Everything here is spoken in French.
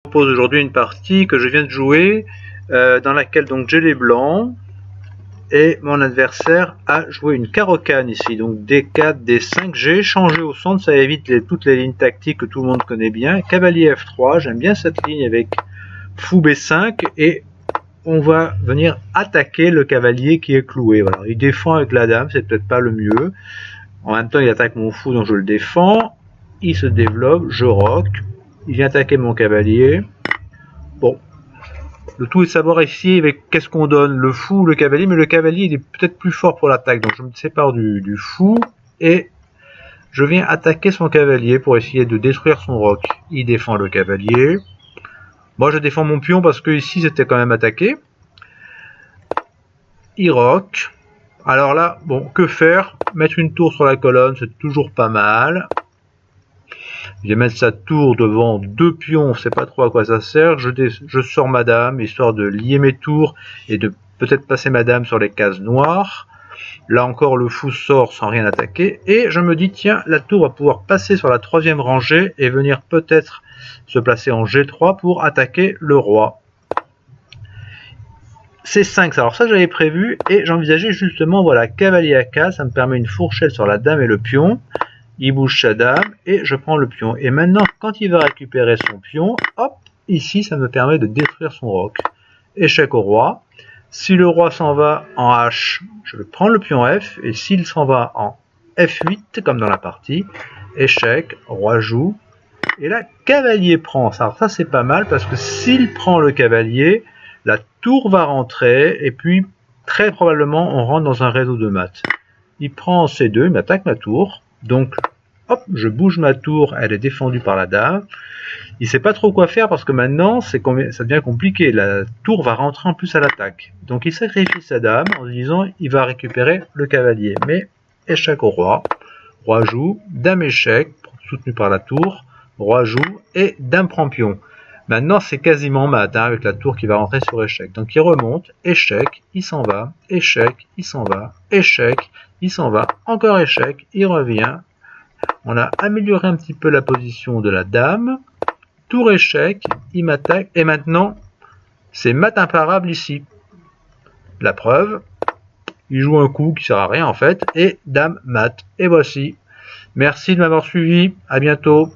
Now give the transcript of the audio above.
Je propose aujourd'hui une partie que je viens de jouer dans laquelle donc j'ai les blancs et mon adversaire a joué une carocane ici, donc D4, D5. J'ai changé au centre, ça évite toutes les lignes tactiques que tout le monde connaît bien. Cavalier F3, j'aime bien cette ligne avec fou B5 et on va venir attaquer le cavalier qui est cloué. Voilà. Il défend avec la dame, c'est peut-être pas le mieux. En même temps, il attaque mon fou, donc je le défends. Il se développe, je rock. Il vient attaquer mon cavalier. Bon, le tout est de savoir ici avec qu'est-ce qu'on donne, le fou ou le cavalier, mais le cavalier il est peut-être plus fort pour l'attaque, donc je me sépare du fou et je viens attaquer son cavalier pour essayer de détruire son roc. Il défend le cavalier. Moi je défends mon pion parce que ici c'était quand même attaqué. Il rock. Alors là, bon, que faire? Mettre une tour sur la colonne, c'est toujours pas mal. Je vais mettre sa tour devant deux pions, on ne sait pas trop à quoi ça sert. Je sors ma dame, histoire de lier mes tours et de peut-être passer ma dame sur les cases noires. Là encore, le fou sort sans rien attaquer. Et je me dis, tiens, la tour va pouvoir passer sur la troisième rangée et venir peut-être se placer en G3 pour attaquer le roi. C5, alors ça j'avais prévu et j'envisageais justement, voilà, cavalier A4, ça me permet une fourchette sur la dame et le pion. Il bouge sa dame et je prends le pion. Et maintenant, quand il va récupérer son pion, hop, ici, ça me permet de détruire son roc. Échec au roi. Si le roi s'en va en H, je vais prendre le pion F. Et s'il s'en va en F8, comme dans la partie, échec, roi joue. Et là, cavalier prend. Alors ça, c'est pas mal parce que s'il prend le cavalier, la tour va rentrer et puis, très probablement, on rentre dans un réseau de maths. Il prend C2, il m'attaque ma tour. Donc, hop, je bouge ma tour, elle est défendue par la dame. Il sait pas trop quoi faire parce que maintenant, ça devient compliqué. La tour va rentrer en plus à l'attaque. Donc, il sacrifie sa dame en se disant, il va récupérer le cavalier. Mais, échec au roi. Roi joue, dame échec, soutenu par la tour. Roi joue et dame prend pion. Maintenant, c'est quasiment mat, hein, avec la tour qui va rentrer sur échec. Donc, il remonte, échec, il s'en va, échec, il s'en va, échec, il s'en va, encore échec, il revient. On a amélioré un petit peu la position de la dame. Tour échec, il m'attaque. Et maintenant, c'est mat imparable ici. La preuve, il joue un coup qui sert à rien en fait. Et dame mat. Et voici. Merci de m'avoir suivi. À bientôt.